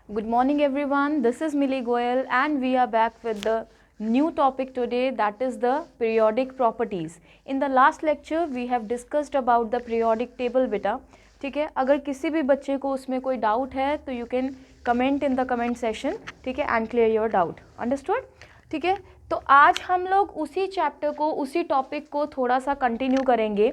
Good morning everyone, this is Millie Goyal and we are back with the new topic today, that is the periodic properties. In the last lecture we have discussed about the periodic table beta. ठीक है, अगर किसी भी बच्चे को उसमें कोई doubt है तो you can comment in the comment session, ठीक है, and clear your doubt. Understood? ठीक है, तो आज हम लोग उसी चैप्टर को, उसी टॉपिक को थोड़ा सा कंटिन्यू करेंगे.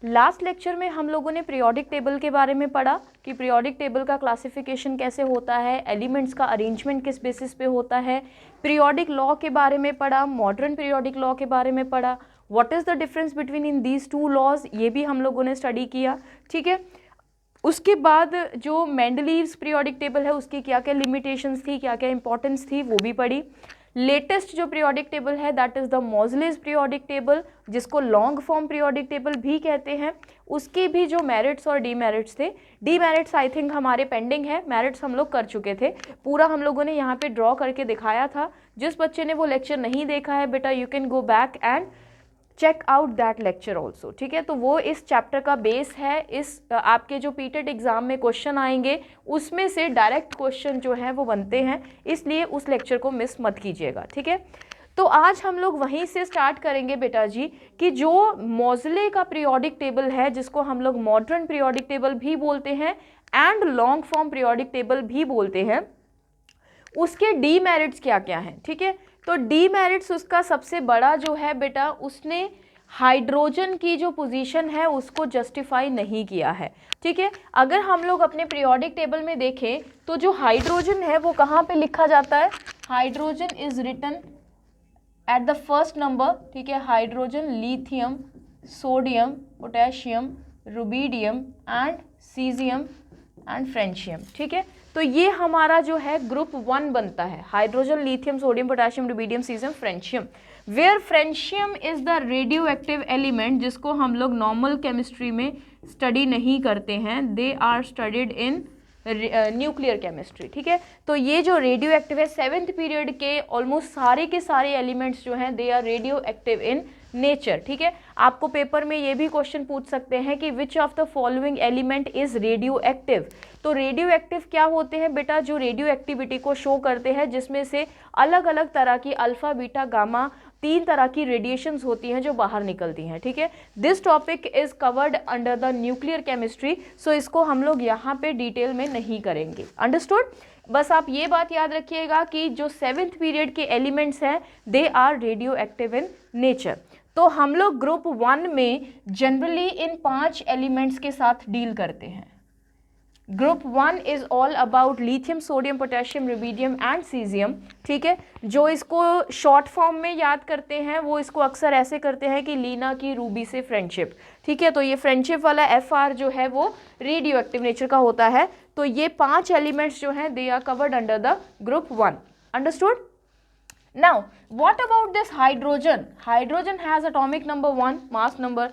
लास्ट लेक्चर में हम लोगों ने पीरियोडिक टेबल के बारे में पढ़ा कि पीरियोडिक टेबल का क्लासिफिकेशन कैसे होता है, एलिमेंट्स का अरेंजमेंट किस बेसिस पे होता है, पीरियोडिक लॉ के बारे में पढ़ा, मॉडर्न पीरियोडिक लॉ के बारे में पढ़ा, what is the difference between in these two laws, ये भी हम लोगों ने स्टडी किया. ठीक है, उसके बाद जो मेंडलीव्स पीरियोडिक टेबल है उसकी क्या क्या लिमिटेशंस थी, क्या क्या इंपॉर्टेंस थी, वो भी पढ़ी. लेटेस्ट जो पीरियोडिक टेबल है that is the Moseley's periodic table, जिसको लॉन्ग फॉर्म पीरियोडिक टेबल भी कहते हैं. उसके भी जो मेरिट्स और डीमेरिट्स थे, डीमेरिट्स आई थिंक हमारे पेंडिंग है, मेरिट्स हम लोग कर चुके थे. पूरा हम लोगों ने यहाँ पे ड्रॉ करके दिखाया था. जिस बच्चे ने वो लेक्चर नहीं देखा है बेटा, you can go back and check out that lecture also. ठीक है, तो वो इस चैप्टर का बेस है. इस आपके जो पीटेड एग्जाम में क्वेश्चन आएंगे उसमें से डायरेक्ट क्वेश्चन जो है वो बनते हैं, इसलिए उस लेक्चर को मिस मत कीजिएगा. ठीक है, तो आज हम लोग वहीं से स्टार्ट करेंगे बेटा जी कि जो मोज़ले का पीरियोडिक टेबल है, जिसको हम लोग मॉडर्न पीरियोडिक टेबल भी बोलते हैं and long form periodic table भी बोलते हैं, उसके डीमेरिट्स क्या क्या हैं. ठीक है, तो डीमेरिट्स उसका सबसे बड़ा जो है बेटा, उसने हाइड्रोजन की जो पोजीशन है उसको जस्टिफाई नहीं किया है. ठीक है, अगर हम लोग अपने पीरियोडिक टेबल में देखें तो जो हाइड्रोजन है वो कहाँ पे लिखा जाता है, hydrogen is written at the first number. ठीक है, hydrogen, lithium, sodium, potassium, rubidium and caesium and francium. ठीक है, तो ये हमारा जो है ग्रुप 1 बनता है, hydrogen, lithium, sodium, potassium, rubidium, caesium, francium. Where francium is the radioactive element, जिसको हम लोग नॉर्मल केमिस्ट्री में स्टडी नहीं करते हैं, they are studied in nuclear chemistry. ठीक है, तो ये जो रेडियो एक्टिव है, 7th पीरियड के ऑलमोस्ट सारे के सारे एलिमेंट्स जो हैं they are radioactive in nature. ठीक है, आपको पेपर में ये भी क्वेश्चन पूछ सकते हैं कि which of the following element is radio active. तो रेडियो एक्टिव क्या होते हैं बेटा, जो रेडियो एक्टिविटी को शो करते हैं, जिसमें से अलग अलग तरह की अल्फा, बीटा, गामा, 3 तरह की रेडिएशंस होती हैं जो बाहर निकलती हैं. ठीक है, this topic is covered under the nuclear chemistry, so इसको हम लोग यहाँ पे डिटेल में नहीं करेंगे. अंडरस्टूड? बस आप ये बात याद रखिएगा कि जो 7th पीरियड के एलिमेंट्स हैं they are radioactive in nature. तो हम लोग ग्रुप 1 में जनरली इन 5 एलिमेंट्स के साथ डील करते हैं. Group 1 is all about lithium, sodium, potassium, rubidium and caesium. ठीक है, जो इसको शॉर्ट फॉर्म में याद करते हैं वो इसको अक्सर ऐसे करते हैं कि लीना की रूबी से फ्रेंडशिप. ठीक है, तो ये फ्रेंडशिप वाला FR जो है वो रेडियो एक्टिव नेचर का होता है. तो ये 5 एलिमेंट्स जो हैं they are covered under the group 1. Understood? Now, what about this hydrogen? Hydrogen has atomic number 1, mass number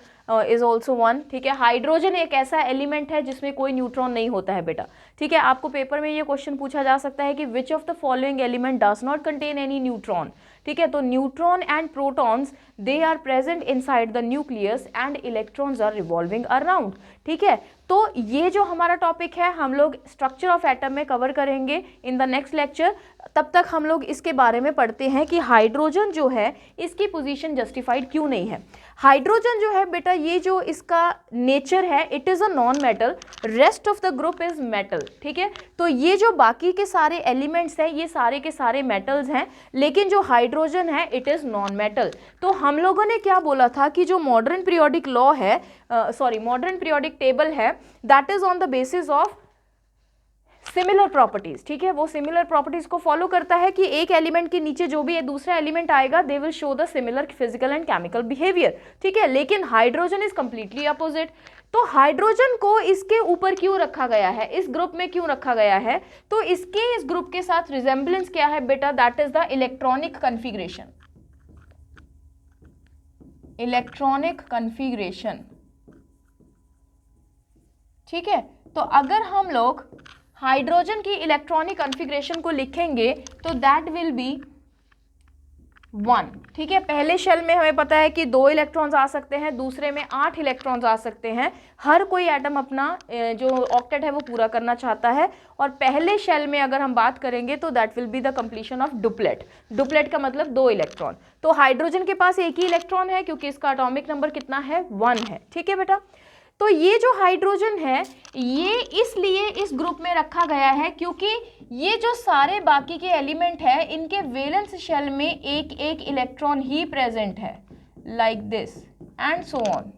is also 1. ठीक है, हाइड्रोजन एक ऐसा एलिमेंट है जिसमें कोई न्यूट्रॉन नहीं होता है बेटा. ठीक है, आपको पेपर में ये क्वेश्चन पूछा जा सकता है कि which of the following element does not contain any neutron. ठीक है, तो neutron and protons they are present inside the nucleus and electrons are revolving around. ठीक है, तो ये जो हमारा टॉपिक है हम लोग स्ट्रक्चर ऑफ एटम में कवर करेंगे इन द नेक्स्ट लेक्चर. तब तक हम लोग इसके बारे में पढ़ते हैं कि हाइड्रोजन जो है इसकी पोजीशन जस्टिफाइड क्यों नहीं है. हाइड्रोजन जो है बेटा, ये जो इसका नेचर है, it is a non metal, rest of the group is metal. ठीक है, तो ये जो बाकी के सारे एलिमेंट्स हैं ये सारे के सारे मेटल्स हैं, लेकिन जो हाइड्रोजन है इट इज़ नॉन मेटल. तो हम लोगों ने क्या बोला था कि जो मॉडर्न पीरियोडिक लॉ है, मॉडर्न पीरियोडिक टेबल है, that is on the basis of similar properties. ठीक है, वो सिमिलर प्रॉपर्टीज को फॉलो करता है कि एक एलिमेंट के नीचे जो भी दूसरा एलिमेंट आएगा they will show the similar physical and chemical behaviour. ठीक है, लेकिन हाइड्रोजन इज कंप्लीटली अपोजिट. तो हाइड्रोजन को इसके ऊपर क्यों रखा गया है, इस ग्रुप में क्यों रखा गया है, तो इसके इस ग्रुप के साथ रिजेंबलेंस क्या है बेटा, that is the electronic configuration. Electronic configuration. ठीक है, तो अगर हम लोग हाइड्रोजन की इलेक्ट्रॉनिक कॉन्फ़िगरेशन को लिखेंगे तो दैट विल बी 1, ठीक है। पहले शेल में हमें पता है कि 2 इलेक्ट्रॉन्स आ सकते हैं, दूसरे में 8 इलेक्ट्रॉन्स आ सकते हैं। हर कोई एटम अपना जो ऑक्टेट है वो पूरा करना चाहता है। और पहले शेल में अगर हम बात करेंगे तो that will be the completion of duplet. Duplet का मतलब 2 इलेक्ट्रॉन। तो हाइड्रोजन के पास एक ही इलेक्ट्रॉन है क्योंकि इसका एटॉमिक नंबर कितना है, 1 है, ठीक है बेटा। तो ये जो हाइड्रोजन है ये इसलिए इस ग्रुप में रखा गया है क्योंकि ये जो सारे बाकी के एलिमेंट है इनके वैलेंस शेल में एक एक इलेक्ट्रॉन ही प्रेजेंट है, like this and so on,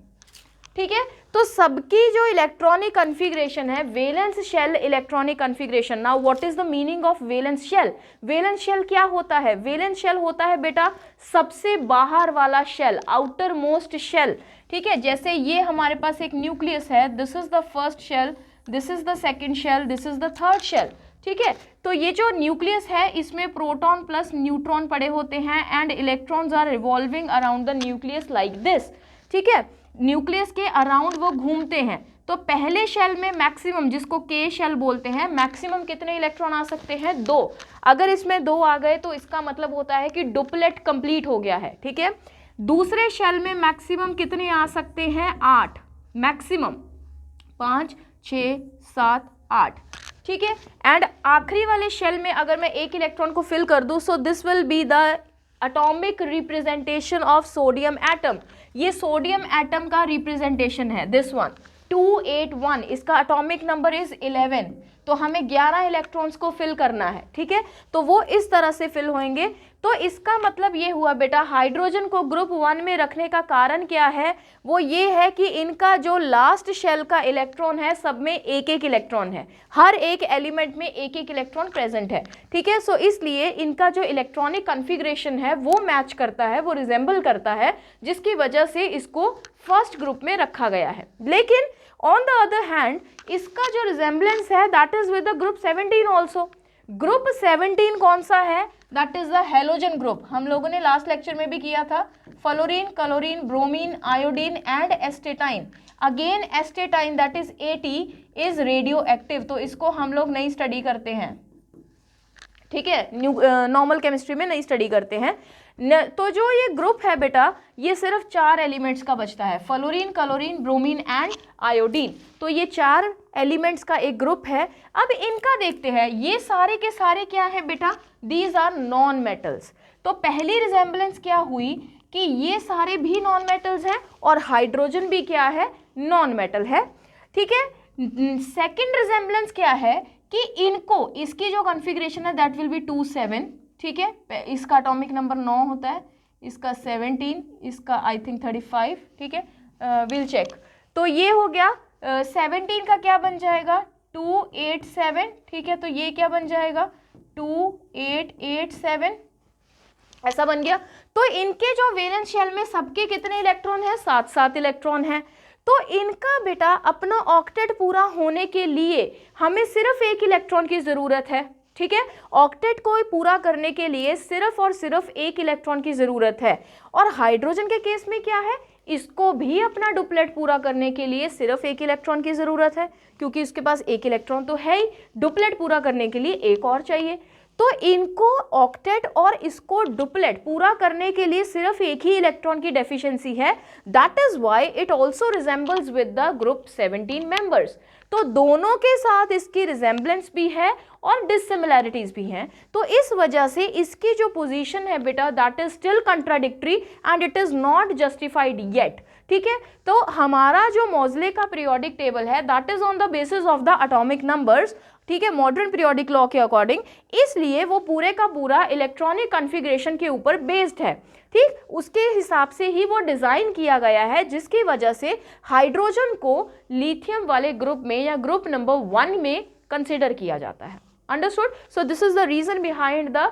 ठीक है। तो सबकी जो इलेक्ट्रॉनिक कॉन्फ़िगरेशन है valence shell electronic configuration. Now what is the meaning of valence shell? Valence shell क्या होता है? वैलेंस शेल होता है बेटा सबसे बाहर वाला शेल, आउटर मोस्ट शेल, ठीक है। जैसे ये हमारे पास एक न्यूक्लियस है, this is the first shell, this is the second shell, this is the third shell, ठीक है। तो ये जो न्यूक्लियस है इसमें प्रोटॉन प्लस न्यूट्रॉन पड़े होते हैं and electrons are revolving around the nucleus like this, ठीक है। न्यूक्लियस के अराउंड वो घूमते हैं। तो पहले शेल में मैक्सिमम, जिसको के शेल बोलते हैं, मैक्सिमम कितने इलेक्ट्रॉन आ सकते हैं, 2। अगर इसमें 2 आ गए तो इसका मतलब होता है कि डुप्लेट कंप्लीट हो गया है, ठीक है। दूसरे शेल में मैक्सिमम कितने आ सकते हैं, 8, मैक्सिमम 5, 6, 7, 8, ठीक है। एंड आखिरी वाले शेल में अगर मैं एक इलेक्ट्रॉन को फिल कर दूं, so this will be the atomic representation of sodium atom. ये सोडियम एटम का रिप्रेजेंटेशन है, दिस वन 281, इसका एटॉमिक नंबर इज 11। तो हमें 11 इलेक्ट्रॉन्स को फिल करना है, ठीक है। तो वो इस तरह से फिल होंगे। तो इसका मतलब ये हुआ बेटा हाइड्रोजन को ग्रुप 1 में रखने का कारण क्या है, वो ये है कि इनका जो लास्ट शेल का इलेक्ट्रॉन है सब में एक एक इलेक्ट्रॉन है, हर एक एलिमेंट में एक एक इलेक्ट्रॉन प्रेजेंट है, ठीक है। सो इसलिए इनका जो इलेक्ट्रॉनिक कॉन्फ़िगरेशन है वो मैच करता है, वो रिजेंबल करता है, जिसकी वजह से इसको फर्स्ट ग्रुप में रखा गया है। लेकिन ऑन द अदर हैंड इसका जो रिजेंबलेंस है that is with the group 17 also. Group 17 कौन सा है, that is the halogen group. हम लोगों ने लास्ट लेक्चर में भी किया था, fluorine, chlorine, bromine, iodine and astatine. Again astatine that is 80 is radio active, तो इसको हम लोग नहीं स्टडी करते हैं, ठीक है, नॉर्मल केमिस्ट्री में नहीं स्टडी करते हैं। तो जो ये ग्रुप है बेटा ये सिर्फ 4 एलिमेंट्स का बचता है, fluorine, chlorine, bromine and iodine. तो ये 4 एलिमेंट्स का एक ग्रुप है। अब इनका देखते हैं, ये सारे के सारे क्या है बेटा, दीज आर नॉन मेटल्स। तो पहली रिजेंबलेंस क्या हुई कि ये सारे भी नॉन मेटल्स हैं और हाइड्रोजन भी क्या है, नॉन मेटल है, ठीक है। सेकेंड रिजेंबलेंस क्या है कि इनको, इसकी जो कॉन्फ़िगरेशन है दैट विल बी 2-7, ठीक है। इसका एटॉमिक नंबर 9 होता है, इसका 17, इसका आई थिंक 35, ठीक है, विल चेक। तो ये हो गया 17 का क्या बन जाएगा, 287, ठीक है। तो ये क्या बन जाएगा, 2887, ऐसा बन गया। तो इनके जो वैलेंस शेल में सबके कितने इलेक्ट्रॉन हैं, 7-7 इलेक्ट्रॉन हैं। तो इनका बेटा अपना ऑक्टेट पूरा होने के लिए हमें सिर्फ एक इलेक्ट्रॉन की ज़रूरत है, ठीक है। ऑक्टेट को पूरा करने के लिए सिर्फ और सिर्फ एक इलेक्ट्रॉन की ज़रूरत है। और हाइड्रोजन के केस में क्या है, इसको भी अपना डुप्लेट पूरा करने के लिए सिर्फ एक इलेक्ट्रॉन की ज़रूरत है, क्योंकि इसके पास एक इलेक्ट्रॉन तो है ही, डुप्लेट पूरा करने के लिए एक और चाहिए। तो इनको ऑक्टेट और इसको डुप्लेट पूरा करने के लिए सिर्फ एक ही इलेक्ट्रॉन की डेफिशिएंसी है, that is why it also resembles with the group 17 members. तो दोनों के साथ इसकी रिजेंबलेंस भी है और डिसिमिलैरिटीज भी हैं। तो इस वजह से इसकी जो पोजीशन है बेटा that is still contradictory and it is not justified yet, ठीक है। तो हमारा जो मोज़ले का पीरियोडिक टेबल है that is on the basis of the atomic numbers, ठीक है, मॉडर्न पीरियोडिक लॉ के अकॉर्डिंग, इसलिए वो पूरे का पूरा इलेक्ट्रॉनिक कॉन्फ़िगरेशन के ऊपर बेस्ड है, ठीक। उसके हिसाब से ही वो डिज़ाइन किया गया है, जिसकी वजह से हाइड्रोजन को लिथियम वाले ग्रुप में या ग्रुप नंबर 1 में कंसिडर किया जाता है। Understood? So this is the reason behind the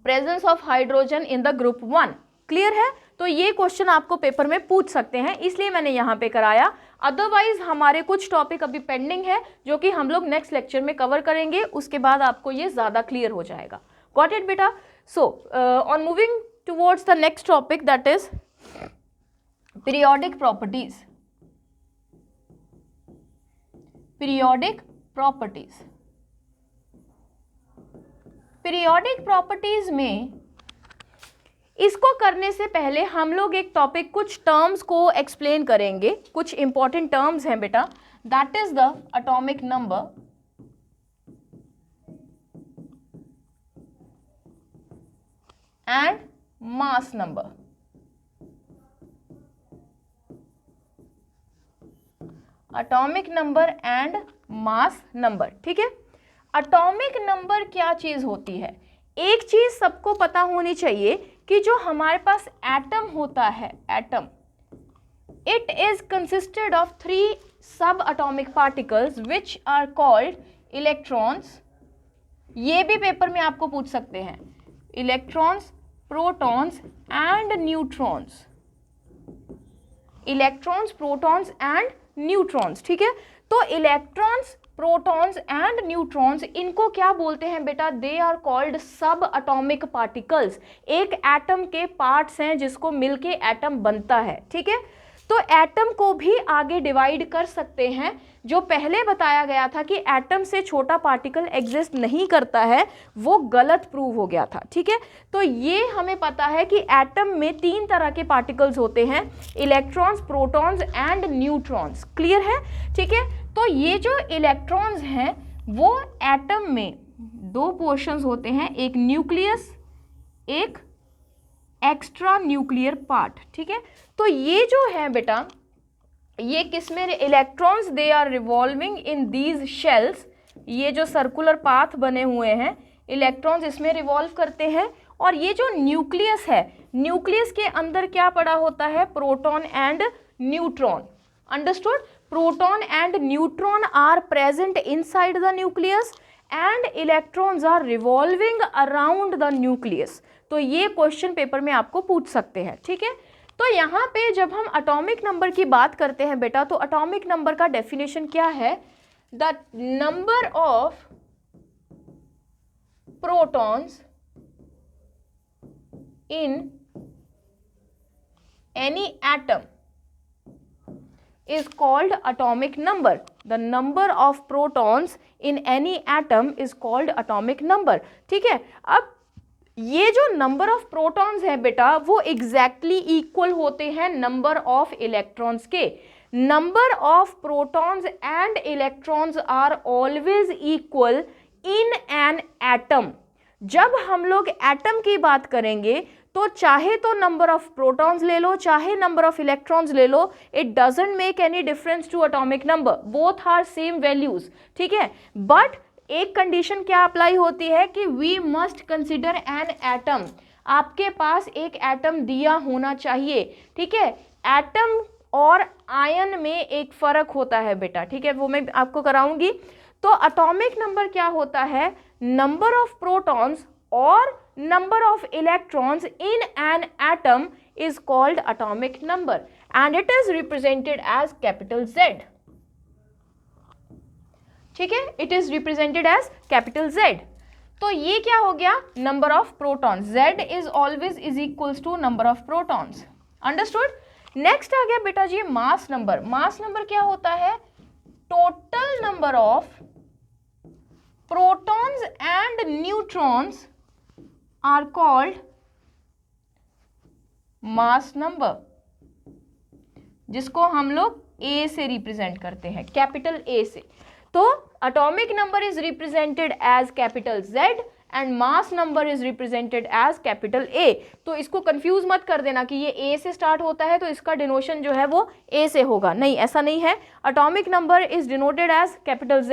presence of hydrogen in the group 1। Clear है? तो ये क्वेश्चन आपको पेपर में पूछ सकते हैं, इसलिए मैंने यहाँ पे कराया। अदरवाइज हमारे कुछ टॉपिक अभी पेंडिंग है जो कि हम लोग नेक्स्ट लेक्चर में कवर करेंगे, उसके बाद आपको ये ज़्यादा क्लियर हो जाएगा। गॉट इट बेटा? So on moving towards the next topic that is periodic properties. Periodic properties, periodic properties में इसको करने से पहले हम लोग एक टॉपिक, कुछ टर्म्स को एक्सप्लेन करेंगे, कुछ इंपॉर्टेंट टर्म्स हैं बेटा, that is the atomic number and mass number. Atomic number and mass number, ठीक है। एटॉमिक नंबर क्या चीज होती है? एक चीज सबको पता होनी चाहिए कि जो हमारे पास एटम होता है, atom, it is consisted of 3 subatomic particles which are called electrons. ये भी पेपर में आपको पूछ सकते हैं, electrons, protons and neutrons. Electrons, protons and neutrons, ठीक है। तो इलेक्ट्रॉन्स, प्रोटॉन्स एंड न्यूट्रॉन्स, इनको क्या बोलते हैं बेटा? दे आर कॉल्ड सब एटॉमिक पार्टिकल्स। एक एटम के पार्ट्स हैं जिसको मिलके एटम बनता है, ठीक है। तो एटम को भी आगे डिवाइड कर सकते हैं। जो पहले बताया गया था कि एटम से छोटा पार्टिकल एग्जिस्ट नहीं करता है, वो गलत प्रूव हो गया था, ठीक है। तो ये हमें पता है कि एटम में 3 तरह के पार्टिकल्स होते हैं, electrons, protons and neutrons. Clear है? ठीक है। तो ये जो इलेक्ट्रॉन्स हैं वो एटम में 2 पोर्शंस होते हैं, एक न्यूक्लियस, एक एक्स्ट्रा न्यूक्लियर पार्ट, ठीक है। तो ये जो है बेटा, ये किसमें? Electrons, they are revolving in these shells. ये जो सर्कुलर पाथ बने हुए हैं, इलेक्ट्रॉन्स इसमें रिवॉल्व करते हैं। और ये जो न्यूक्लियस है, न्यूक्लियस के अंदर क्या पड़ा होता है? Proton and neutron. Understood? Proton and neutron are present inside the nucleus and electrons are revolving around the nucleus. तो ये क्वेश्चन पेपर में आपको पूछ सकते हैं, ठीक है। तो यहाँ पे जब हम एटॉमिक नंबर की बात करते हैं बेटा, तो एटॉमिक नंबर का डेफिनेशन क्या है? The number of protons in any atom is called atomic number. The number of protons in any atom is called atomic number. ठीक है। अब ये जो नंबर ऑफ प्रोटॉन्स है बेटा, वो एग्जैक्टली इक्वल होते हैं नंबर ऑफ इलेक्ट्रॉन्स के। Number of protons and electrons are always equal in an atom. जब हम लोग एटम की बात करेंगे तो चाहे तो नंबर ऑफ प्रोटॉन्स ले लो, चाहे नंबर ऑफ इलेक्ट्रॉन्स ले लो, it doesn't make any difference to atomic number, both are same values, ठीक है। बट एक कंडीशन क्या अप्लाई होती है कि we must consider an atom. आपके पास एक एटम दिया होना चाहिए, ठीक है। एटम और आयन में एक फर्क होता है बेटा, ठीक है, वो मैं आपको कराऊंगी। तो एटॉमिक नंबर क्या होता है? नंबर ऑफ प्रोटॉन्स और number of electrons in an atom is called atomic number and it is represented as capital Z. ठीक है, it is represented as capital Z. तो ये क्या हो गया? number of protons. Z is always is equals to number of protons. Understood? Next आ गया बेटा जी mass number. mass number क्या होता है? total number of protons and neutrons are called mass number, जिसको हम लोग A से रिप्रेजेंट करते हैं, कैपिटल A से। तो atomic number is represented as capital Z and mass number is represented as capital A। तो इसको कंफ्यूज मत कर देना कि ये A से स्टार्ट होता है तो इसका डिनोशन जो है वो A से होगा, नहीं, ऐसा नहीं है। Atomic number is denoted as capital Z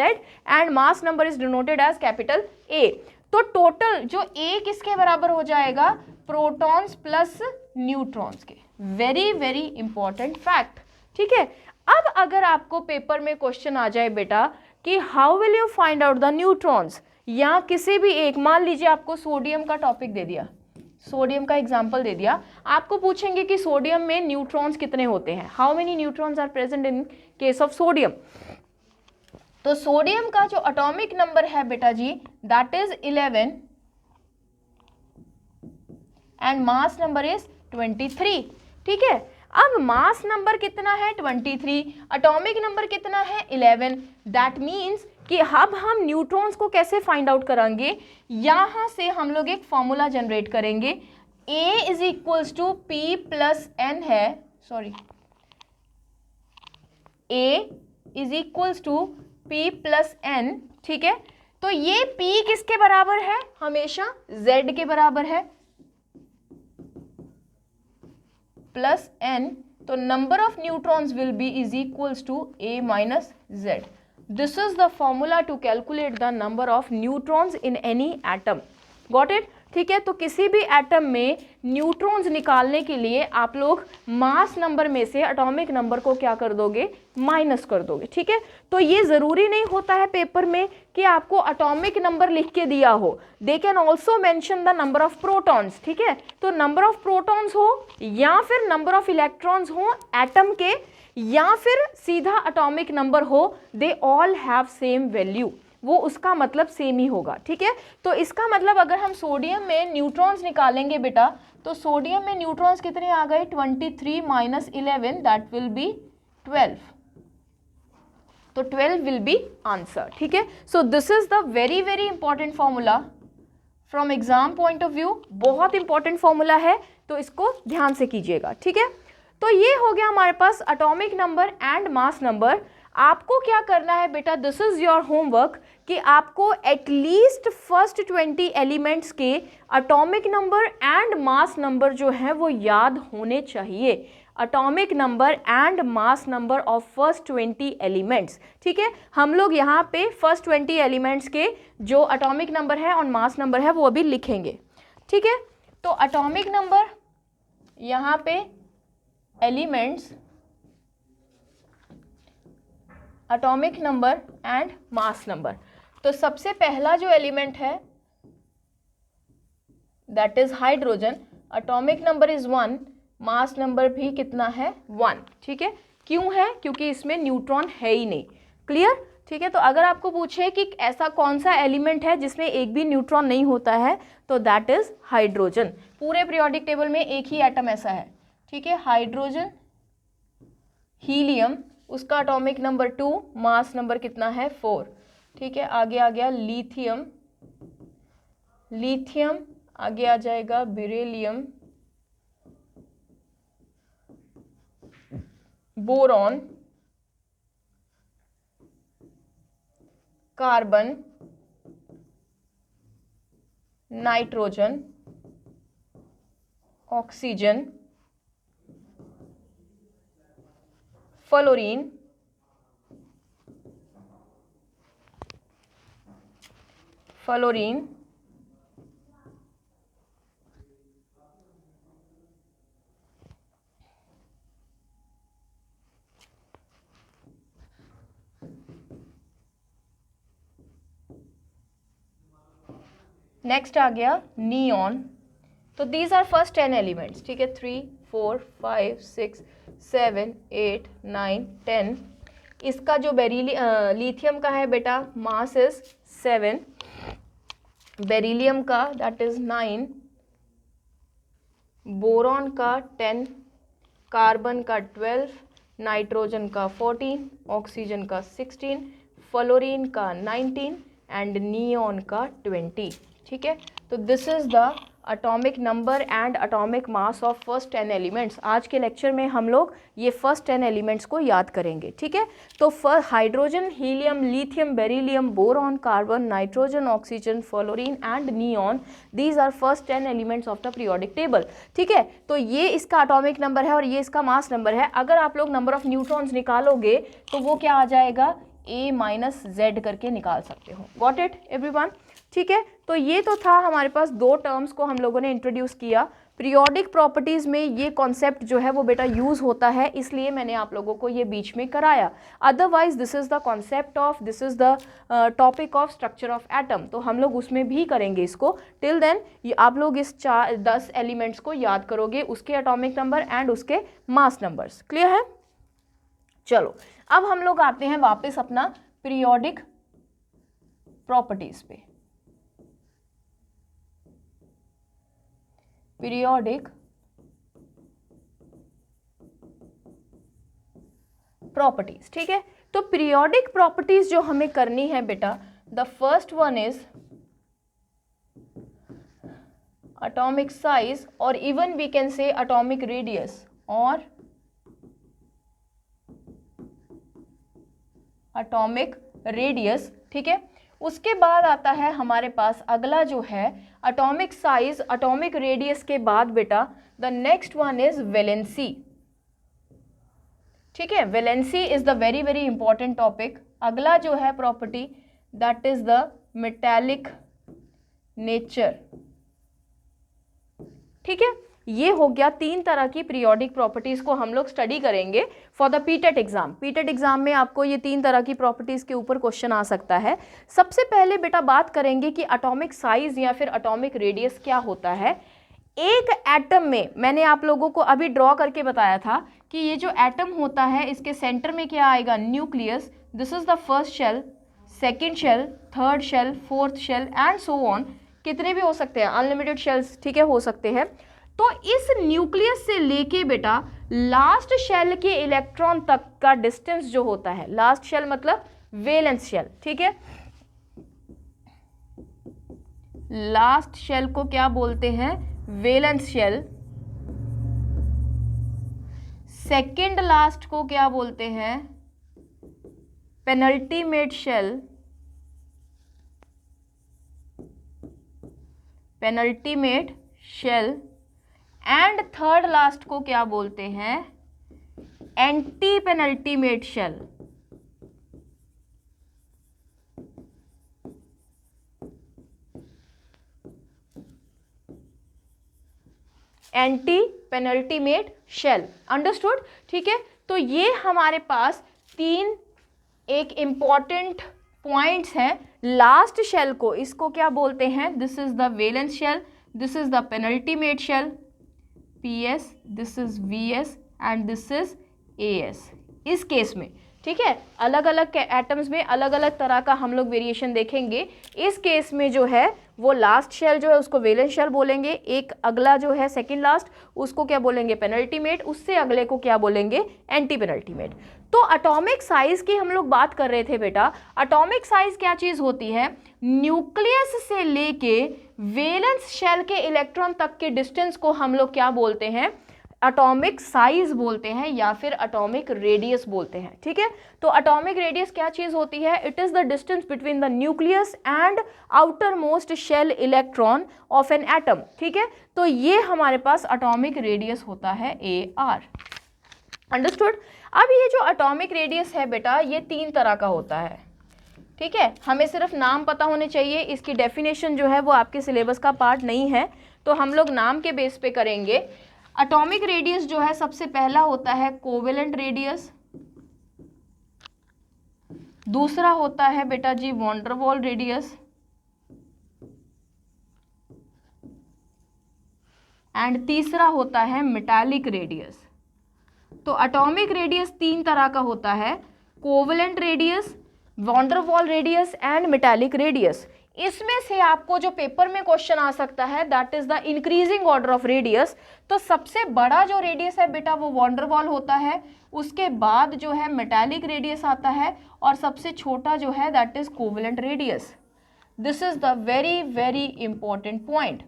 and mass number is denoted as capital A। तो टोटल जो A किसके बराबर हो जाएगा? प्रोटॉन्स प्लस न्यूट्रॉन्स के। वेरी वेरी इंपॉर्टेंट फैक्ट, ठीक है। अब अगर आपको पेपर में क्वेश्चन आ जाए बेटा कि how will you find out the neutrons, या किसी भी एक, मान लीजिए आपको सोडियम का टॉपिक दे दिया, सोडियम का एग्जाम्पल दे दिया, आपको पूछेंगे कि सोडियम में न्यूट्रॉन्स कितने होते हैं, how many neutrons are present in case of sodium. तो सोडियम का जो एटॉमिक नंबर है बेटा जी, that is 11 and mass number is 23, ठीक है। अब मास नंबर कितना है? 23, एटॉमिक नंबर कितना है? 11। दैट मीन्स कि अब हम न्यूट्रॉन्स को कैसे फाइंड आउट करेंगे? यहाँ से हम लोग एक फॉर्मूला जनरेट करेंगे, A is equals to P plus N है, sorry, A is equals to P plus N, ठीक है। तो ये P किसके बराबर है, हमेशा Z के बराबर है, प्लस N, तो number of neutrons will be is equals to A minus Z. This is the formula to calculate the number of neutrons in any atom. Got it, ठीक है। तो किसी भी एटम में न्यूट्रॉन्स निकालने के लिए आप लोग मास नंबर में से एटॉमिक नंबर को क्या कर दोगे, माइनस कर दोगे, ठीक है। तो ये ज़रूरी नहीं होता है पेपर में कि आपको एटॉमिक नंबर लिख के दिया हो, they can also mention the number of protons, ठीक है। तो नंबर ऑफ प्रोटॉन्स हो या फिर नंबर ऑफ इलेक्ट्रॉन्स हो एटम के, या फिर सीधा एटॉमिक नंबर हो, they all have same value, वो उसका मतलब सेम ही होगा, ठीक है। तो इसका मतलब अगर हम सोडियम में न्यूट्रॉन्स निकालेंगे बेटा, तो सोडियम में न्यूट्रॉन्स कितने आ गए, 23 माइनस 11, दैट विल बी 12, तो 12 विल बी आंसर, ठीक है। सो this is the very very important formula from exam point of view, बहुत इंपॉर्टेंट फॉर्मूला है, तो इसको ध्यान से कीजिएगा, ठीक है। तो ये हो गया हमारे पास atomic number and mass number. आपको क्या करना है बेटा, दिस इज योर होमवर्क, कि आपको एटलीस्ट फर्स्ट 20 एलिमेंट्स के atomic number and mass number जो है वो याद होने चाहिए, atomic number and mass number of first 20 elements, ठीक है। हम लोग यहाँ पे फर्स्ट 20 एलिमेंट्स के जो एटॉमिक नंबर है और मास नंबर है वो अभी लिखेंगे, ठीक है। तो एटॉमिक नंबर यहाँ पे elements, atomic number and mass number. तो सबसे पहला जो एलिमेंट है that is hydrogen, atomic number is 1, mass number भी कितना है, 1, ठीक है। क्यों है, क्योंकि इसमें न्यूट्रॉन है ही नहीं, क्लियर, ठीक है। तो अगर आपको पूछे कि ऐसा कौन सा एलिमेंट है जिसमें एक भी न्यूट्रॉन नहीं होता है, तो दैट इज हाइड्रोजन। पूरे पीरियोडिक टेबल में एक ही एटम ऐसा है, ठीक है, हाइड्रोजन। हीलियम, उसका एटॉमिक नंबर 2, मास नंबर कितना है, 4, ठीक है। आगे आ गया लिथियम, लिथियम आगे आ जाएगा beryllium, boron, carbon, nitrogen, oxygen, fluorine, fluorine, next आ गया नियॉन। तो दीज आर फर्स्ट 10 एलिमेंट्स, ठीक है, 3, 4, 5, 6, 7, 8, 9, 10। इसका जो लिथियम का है बेटा, मास इज 7, बेरिलियम का दैट इज 9, बोरॉन का 10, कार्बन का 12, नाइट्रोजन का 14, ऑक्सीजन का 16, फ्लोरीन का 19 एंड नियॉन का 20, ठीक है। तो this is the atomic number and atomic mass of first 10 elements. आज के लेक्चर में हम लोग ये फर्स्ट 10 एलिमेंट्स को याद करेंगे, ठीक है। तो hydrogen, helium, lithium, beryllium, boron, carbon, nitrogen, oxygen, fluorine and neon, these are first 10 elements of the periodic table, ठीक है। तो ये इसका एटॉमिक नंबर है और ये इसका मास नंबर है। अगर आप लोग नंबर ऑफ न्यूट्रॉन्स निकालोगे तो वो क्या आ जाएगा, A माइनस Z करके निकाल सकते हो। गॉट इट एवरीवन, ठीक है। तो ये तो था हमारे पास, दो टर्म्स को हम लोगों ने इंट्रोड्यूस किया। पीरियोडिक प्रॉपर्टीज़ में ये कॉन्सेप्ट जो है वो बेटा यूज़ होता है, इसलिए मैंने आप लोगों को ये बीच में कराया। Otherwise this is the concept of, this is the topic of structure of atom, तो हम लोग उसमें भी करेंगे इसको। टिल देन आप लोग इस 10 एलिमेंट्स को याद करोगे, उसके एटॉमिक नंबर एंड उसके मास नंबर्स, क्लियर है। चलो अब हम लोग आते हैं वापस अपना पीरियोडिक प्रॉपर्टीज पे। पीरियोडिक प्रॉपर्टीज, ठीक है। तो पीरियोडिक प्रॉपर्टीज जो हमें करनी है बेटा, the first one is atomic size, or even we can say atomic radius or atomic radius, ठीक है। उसके बाद आता है हमारे पास अगला जो है atomic size, atomic radius के बाद बेटा the next one is valency, ठीक है। valency is the very very important topic। अगला जो है property that is the metallic nature, ठीक है। ये हो गया तीन तरह की पीरियोडिक प्रॉपर्टीज को हम लोग स्टडी करेंगे for the PTET exam. PTET exam में आपको ये तीन तरह की प्रॉपर्टीज के ऊपर क्वेश्चन आ सकता है। सबसे पहले बेटा बात करेंगे कि एटॉमिक साइज या फिर एटॉमिक रेडियस क्या होता है। एक एटम में मैंने आप लोगों को अभी ड्रॉ करके बताया था कि ये जो एटम होता है इसके सेंटर में क्या आएगा, nucleus. This is the first shell, second shell, third shell, fourth shell and so on. कितने भी हो सकते हैं, अनलिमिटेड शेल्स, ठीक है, हो सकते हैं। तो इस न्यूक्लियस से लेके बेटा लास्ट शेल के इलेक्ट्रॉन तक का डिस्टेंस जो होता है, लास्ट शेल मतलब वेलेंस शेल, ठीक है। लास्ट शेल को क्या बोलते हैं, वेलेंस शेल। सेकेंड लास्ट को क्या बोलते हैं, penultimate shell. Penultimate shell and third last को क्या बोलते हैं, antepenultimate shell. Antepenultimate shell, understood, ठीक है। तो ये हमारे पास तीन एक इंपॉर्टेंट पॉइंट्स हैं। लास्ट शेल को इसको क्या बोलते हैं, this is the valence shell, this is the penultimate shell, PS, this is VS and this is AS। इस केस में, ठीक है, अलग अलग एटम्स में अलग अलग तरह का हम लोग वेरिएशन देखेंगे। इस केस में जो है वो लास्ट शेल जो है उसको वेलेंस शेल बोलेंगे, एक अगला जो है सेकंड लास्ट उसको क्या बोलेंगे, पेनल्टीमेट, उससे अगले को क्या बोलेंगे, एंटी पेनल्टीमेट। तो एटॉमिक साइज की हम लोग बात कर रहे थे बेटा। एटॉमिक साइज क्या चीज होती है, न्यूक्लियस से लेके वेलेंस शेल के इलेक्ट्रॉन तक के डिस्टेंस को हम लोग क्या बोलते हैं, एटॉमिक साइज बोलते हैं या फिर एटॉमिक रेडियस बोलते हैं, ठीक है। तो एटॉमिक रेडियस क्या चीज होती है, it is the distance between the nucleus and outermost shell electron of an atom, ठीक है। तो ये हमारे पास एटॉमिक रेडियस होता है AR, अंडरस्टूड। अब ये जो एटॉमिक रेडियस है बेटा ये तीन तरह का होता है, ठीक है। हमें सिर्फ नाम पता होने चाहिए, इसकी डेफिनेशन जो है वो आपके सिलेबस का पार्ट नहीं है, तो हम लोग नाम के बेस पे करेंगे। एटॉमिक रेडियस जो है सबसे पहला होता है कोवेलेंट रेडियस, दूसरा होता है बेटा जी van der Waals radius and तीसरा होता है मेटालिक रेडियस। तो एटॉमिक रेडियस तीन तरह का होता है, covalent radius, van der Waals radius and metallic radius. इसमें से आपको जो पेपर में क्वेश्चन आ सकता है that is the increasing order of radius. तो सबसे बड़ा जो रेडियस है बेटा वो वॉन डेर वाल होता है, उसके बाद जो है मेटालिक रेडियस आता है और सबसे छोटा जो है that is covalent radius. This is the very very important point,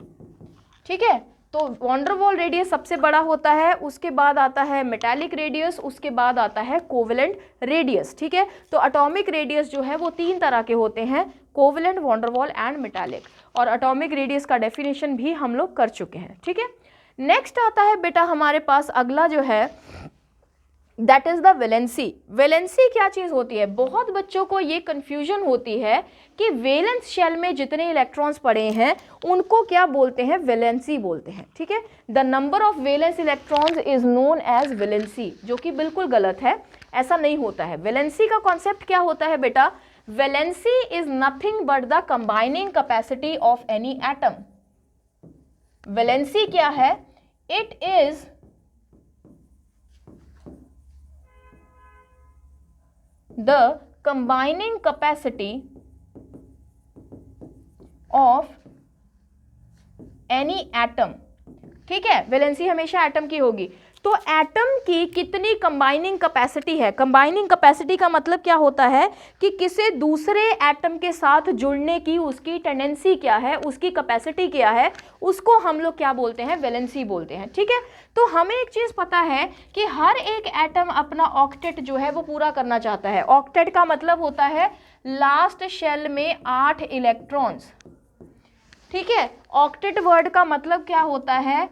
ठीक है। तो वॉन डेर वाल रेडियस सबसे बड़ा होता है, उसके बाद आता है मेटालिक रेडियस, उसके बाद आता है कोवेलेंट रेडियस, ठीक है। तो एटॉमिक रेडियस जो है वो तीन तरह के होते हैं, covalent, van der Waals and metallic. और एटॉमिक रेडियस का डेफिनेशन भी हम लोग कर चुके हैं, ठीक है। नेक्स्ट आता है बेटा हमारे पास अगला जो है that is the valency. Valency क्या चीज होती है, बहुत बच्चों को ये कंफ्यूजन होती है कि वैलेंस शेल में जितने इलेक्ट्रॉन्स पड़े हैं उनको क्या बोलते हैं, वैलेंसी बोलते हैं, ठीक है। The number of valence electrons is known as valency, जो कि बिल्कुल गलत है, ऐसा नहीं होता है। वैलेंसी का कॉन्सेप्ट क्या होता है बेटा, valency is nothing but the combining capacity of any atom. Valency क्या है, it is the combining capacity of any atom, ठीक है। वैलेंसी हमेशा एटम की होगी। तो एटम की कितनी कंबाइनिंग कैपेसिटी है। कंबाइनिंग कैपेसिटी का मतलब क्या होता है कि किसी दूसरे एटम के साथ जुड़ने की उसकी टेंडेंसी क्या है, उसकी कैपेसिटी क्या है, उसको हम लोग क्या बोलते हैं, वैलेंसी बोलते हैं। ठीक है, तो हमें एक चीज पता है कि हर एक एटम अपना ऑक्टेट जो है वो पूरा करना चाहता है। ऑक्टेट का मतलब होता है लास्ट शेल में 8 इलेक्ट्रॉन्स। ठीक है, ऑक्टेट वर्ड का मतलब क्या होता है,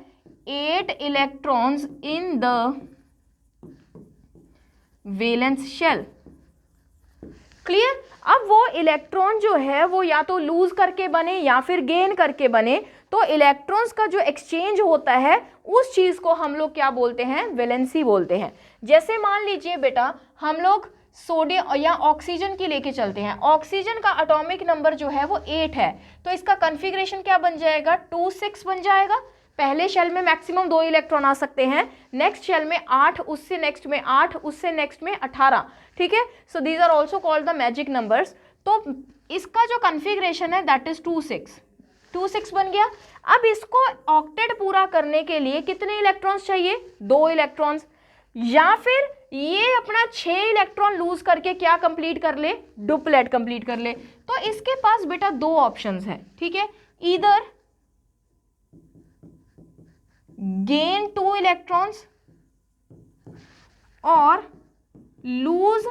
8 electrons in the valence shell. Clear. अब वो इलेक्ट्रॉन जो है वो या तो लूज करके बने या फिर गेन करके बने, तो इलेक्ट्रॉन्स का जो एक्सचेंज होता है उस चीज को हम लोग क्या बोलते हैं, वैलेंसी बोलते हैं। जैसे मान लीजिए बेटा हम लोग सोडियम या ऑक्सीजन की लेके चलते हैं। ऑक्सीजन का एटॉमिक नंबर जो है वो 8 है, तो इसका कॉन्फ़िगरेशन क्या बन जाएगा, 2 6 बन जाएगा। पहले शेल में मैक्सिमम 2 इलेक्ट्रॉन आ सकते हैं, नेक्स्ट शेल में 8, उससे नेक्स्ट में 8, उससे नेक्स्ट में 18। ठीक है, so these are also called the magic numbers. तो इसका जो कॉन्फ़िगरेशन है दैट इज 2 6 बन गया। अब इसको ऑक्टेट पूरा करने के लिए कितने इलेक्ट्रॉन्स चाहिए, 2 इलेक्ट्रॉन्स, या फिर ये अपना 6 इलेक्ट्रॉन लूज करके क्या कंप्लीट कर ले, डुप्लेट कंप्लीट कर ले। तो इसके पास बेटा 2 ऑप्शंस हैं। ठीक है, ईदर गेन 2 इलेक्ट्रॉन्स और lose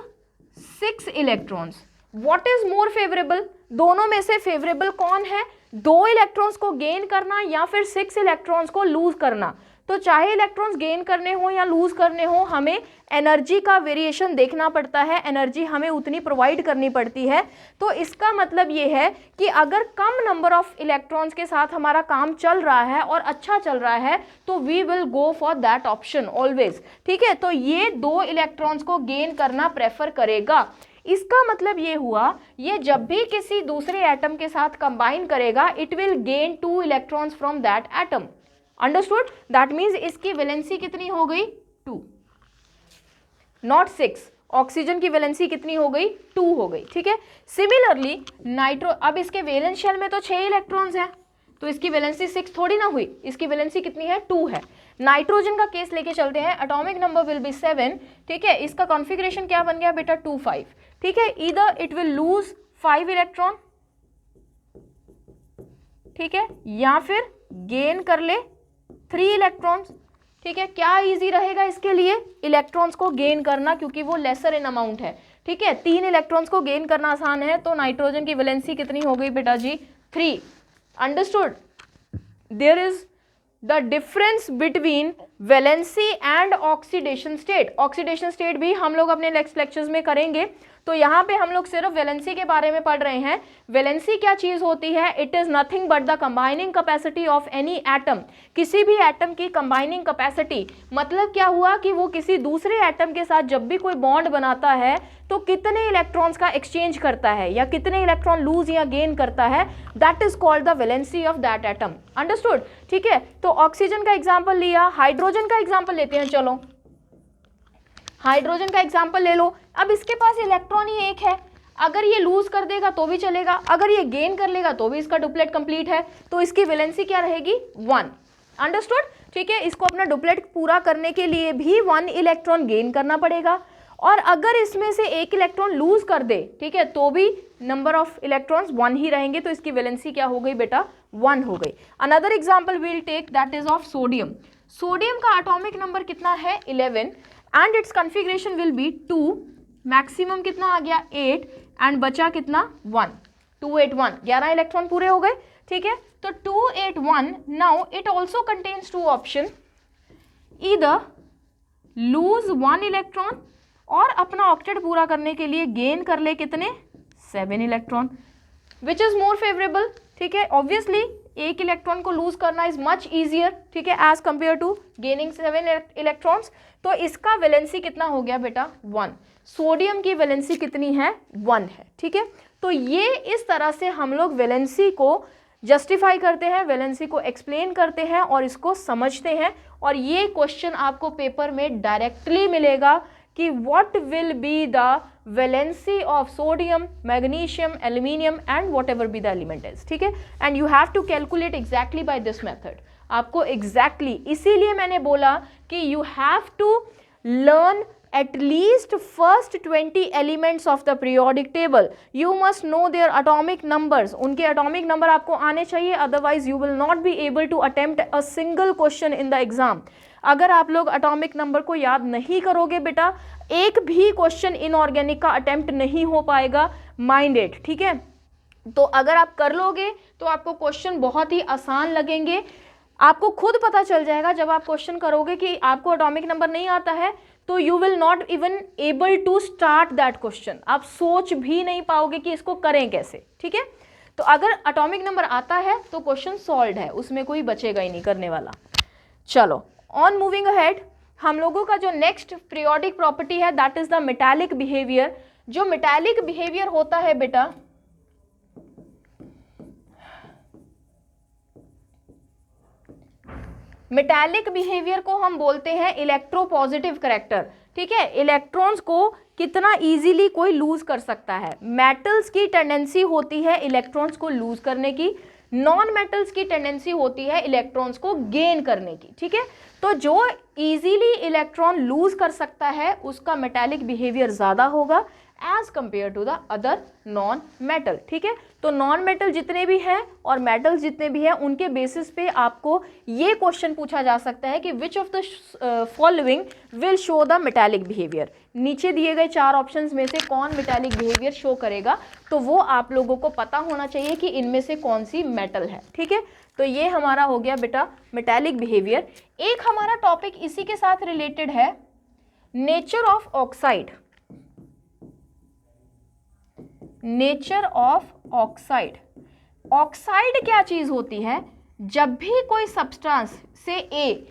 6 electrons. What is more favourable, दोनों में से फेवरेबल कौन है, 2 इलेक्ट्रॉन्स को गेन करना या फिर 6 इलेक्ट्रॉन्स को लूज करना। तो चाहे इलेक्ट्रॉन्स गेन करने हो या लूज करने हो, हमें एनर्जी का वेरिएशन देखना पड़ता है, एनर्जी हमें उतनी प्रोवाइड करनी पड़ती है। तो इसका मतलब ये है कि अगर कम नंबर ऑफ इलेक्ट्रॉन्स के साथ हमारा काम चल रहा है और अच्छा चल रहा है तो we will go for that option always. ठीक है, तो ये 2 इलेक्ट्रॉन्स को गेन करना प्रेफर करेगा। इसका मतलब ये हुआ, ये जब भी किसी दूसरे एटम के साथ कंबाइन करेगा it will gain 2 electrons from that atom. Understood, that means इसकी वैलेंसी कितनी हो गई, 2 नॉट 6। ऑक्सीजन की वैलेंसी कितनी हो गई, 2 हो गई। ठीक है, सिमिलरली नाइट्रो, अब इसके वैलेंस शेल में तो 6 इलेक्ट्रॉन्स हैं, तो इसकी वैलेंसी 6 थोड़ी ना हुई, इसकी वैलेंसी कितनी है, 2 है। नाइट्रोजन का केस लेके चलते हैं, एटॉमिक नंबर विल बी 7। ठीक है, इसका कॉन्फ़िगरेशन क्या बन गया बेटा, 2 5। ठीक है, either it will lose 5 electron, ठीक है, या फिर गेन कर ले 3 इलेक्ट्रॉन्स। ठीक है, क्या इजी रहेगा इसके लिए, इलेक्ट्रॉन्स को गेन करना, क्योंकि वो लेसर इन अमाउंट है। ठीक है, 3 इलेक्ट्रॉन्स को गेन करना आसान है, तो नाइट्रोजन की वैलेंसी कितनी हो गई बेटा जी, 3। Understood, there is the difference between valency and oxidation state. Oxidation state भी हम लोग अपने नेक्स्ट लेक्चर्स में करेंगे, तो यहाँ पे हम लोग सिर्फ वैलेंसी के बारे में पढ़ रहे हैं। वैलेंसी क्या चीज होती है, it is nothing but the combining capacity of any atom. किसी भी एटम की कंबाइनिंग कैपेसिटी, मतलब क्या हुआ कि वो किसी दूसरे एटम के साथ जब भी कोई बॉन्ड बनाता है तो कितने इलेक्ट्रॉन्स का एक्सचेंज करता है या कितने इलेक्ट्रॉन लूज या गेन करता है, that is called the valency of that atom. Understood, ठीक है, तो ऑक्सीजन का एग्जाम्पल लिया, हाइड्रोजन का एग्जाम्पल लेते हैं। चलो हाइड्रोजन का एग्जाम्पल ले लो। अब इसके पास इलेक्ट्रॉन ही एक है, अगर ये लूज कर देगा तो भी चलेगा, अगर ये गेन कर लेगा तो भी इसका डुप्लेट कंप्लीट है, तो इसकी वैलेंसी क्या रहेगी, 1। अंडरस्टूड, ठीक है, इसको अपना डुप्लेट पूरा करने के लिए भी 1 इलेक्ट्रॉन गेन करना पड़ेगा, और अगर इसमें से 1 इलेक्ट्रॉन लूज कर दे, ठीक है, तो भी नंबर ऑफ इलेक्ट्रॉन्स 1 ही रहेंगे, तो इसकी वैलेंसी क्या हो गई बेटा, 1 हो गई। Another example we'll take, that is of sodium. Sodium का एटॉमिक नंबर कितना है, 11, and it's configuration will be 2, maximum कितना आ गया 8, एंड बचा कितना 1, 281, 11 इलेक्ट्रॉन पूरे हो गए। ठीक है, तो 281, now it also contains 2 option, either lose 1 electron और अपना ऑक्टेट पूरा करने के लिए गेन कर ले कितने, 7 electron, which is more favourable. ठीक है, ऑब्वियसली 1 इलेक्ट्रॉन को लूज करना इज मच ईजियर, ठीक है, as compare to gaining 7 electrons. तो इसका वैलेंसी कितना हो गया बेटा, 1। सोडियम की वैलेंसी कितनी है, 1 है। ठीक है, तो ये इस तरह से हम लोग वैलेंसी को जस्टिफाई करते हैं, वैलेंसी को एक्सप्लेन करते हैं और इसको समझते हैं, और ये क्वेश्चन आपको पेपर में डायरेक्टली मिलेगा कि what will be the valency of sodium, magnesium, aluminium and whatever be the element is. ठीक है, and you have to calculate exactly by this method. आपको एग्जैक्टली इसीलिए मैंने बोला कि you have to learn at least first 20 elements of the periodic table. You must know their atomic numbers. उनके atomic number आपको आने चाहिए, otherwise you will not be able to attempt a single question in the exam. अगर आप लोग atomic number को याद नहीं करोगे बेटा, एक भी क्वेश्चन इनऑर्गेनिक का अटेम्प्ट नहीं हो पाएगा, माइंड इट, ठीक है। तो अगर आप कर लोगे तो आपको क्वेश्चन बहुत ही आसान लगेंगे। आपको खुद पता चल जाएगा जब आप क्वेश्चन करोगे कि आपको एटॉमिक नंबर नहीं आता है, तो you will not even able to start that question. आप सोच भी नहीं पाओगे कि इसको करें कैसे, ठीक है। तो अगर एटॉमिक नंबर आता है तो क्वेश्चन सॉल्व है, उसमें कोई बचेगा ही नहीं करने वाला। चलो ऑन मूविंग अहेड, हम लोगों का जो नेक्स्ट पीरियोडिक प्रॉपर्टी है that is the metallic behaviour. जो मेटालिक बिहेवियर होता है बेटा, मेटालिक बिहेवियर को हम बोलते हैं इलेक्ट्रोपॉजिटिव करैक्टर, ठीक है। इलेक्ट्रॉन्स को कितना इजीली कोई लूज कर सकता है। मेटल्स की टेंडेंसी होती है इलेक्ट्रॉन्स को लूज करने की, नॉन मेटल्स की टेंडेंसी होती है इलेक्ट्रॉन्स को गेन करने की, ठीक है। तो जो इजीली इलेक्ट्रॉन लूज कर सकता है उसका मेटालिक बिहेवियर ज़्यादा होगा as compare to the other non metal, ठीक है। तो नॉन मेटल जितने भी हैं और मेटल्स जितने भी हैं उनके बेसिस पे आपको ये क्वेश्चन पूछा जा सकता है कि which of the following will show the metallic behaviour. नीचे दिए गए 4 ऑप्शंस में से कौन मेटालिक बिहेवियर शो करेगा, तो वो आप लोगों को पता होना चाहिए कि इनमें से कौन सी मेटल है, ठीक है। तो ये हमारा हो गया बेटा मेटालिक बिहेवियर। एक हमारा टॉपिक इसी के साथ रिलेटेड है, nature of oxide. Nature of oxide. Oxide क्या चीज होती है? जब भी कोई सब्सटेंस से ए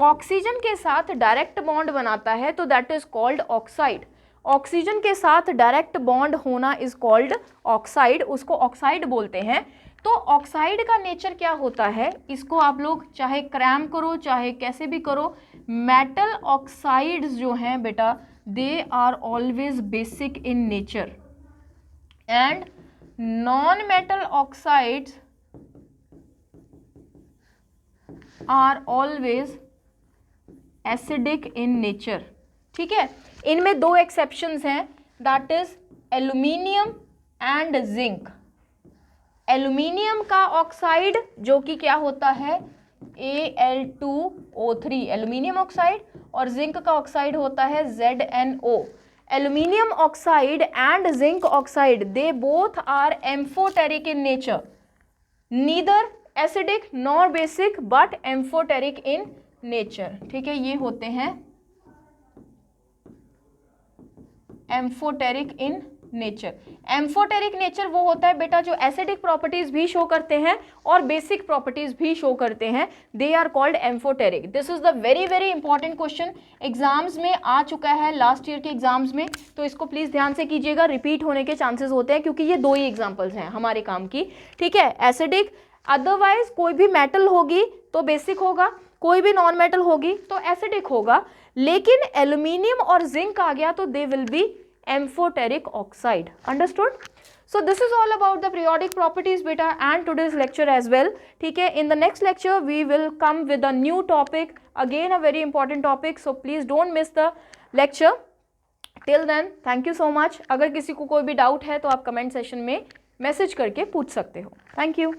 ऑक्सीजन के साथ डायरेक्ट बॉन्ड बनाता है तो that is called oxide. Oxygen के साथ डायरेक्ट बॉन्ड होना इज कॉल्ड ऑक्साइड, उसको ऑक्साइड बोलते हैं। तो ऑक्साइड का नेचर क्या होता है, इसको आप लोग चाहे क्रैम करो चाहे कैसे भी करो, मेटल ऑक्साइड्स जो हैं बेटा they are always basic in nature and non-metal oxides are always acidic in nature, ठीक है। इनमें 2 एक्सेप्शंस हैं, that is aluminium and zinc. Aluminium का ऑक्साइड जो कि क्या होता है Al2O3 एल्यूमिनियम ऑक्साइड, और जिंक का ऑक्साइड होता है ZnO। Aluminium oxide and zinc oxide, they both are amphoteric in nature, neither acidic nor basic but amphoteric in nature, ठीक है। ये होते हैं amphoteric in nature. Amphoteric nature वो होता है बेटा जो एसिडिक प्रॉपर्टीज भी शो करते हैं और बेसिक प्रॉपर्टीज भी शो करते हैं, they are called amphoteric. This is the very very important question, exams में आ चुका है लास्ट ईयर के एग्जाम्स में, तो इसको प्लीज ध्यान से कीजिएगा, रिपीट होने के चांसेस होते हैं क्योंकि ये 2 ही एग्जाम्पल्स हैं हमारे काम की, ठीक है। एसिडिक, अदरवाइज कोई भी मेटल होगी तो बेसिक होगा, कोई भी नॉन मेटल होगी तो एसिडिक होगा, लेकिन एल्यूमिनियम और जिंक आ गया तो they will be amphoteric oxide. Understood? So this is all about the periodic properties beta and today's lecture as well, ठीक है। In the next lecture we will come with a new topic, again a very important topic, so please don't miss the lecture. Till then thank you so much. अगर किसी को कोई भी doubt है तो आप कमेंट सेशन में message करके पूछ सकते हो। Thank you.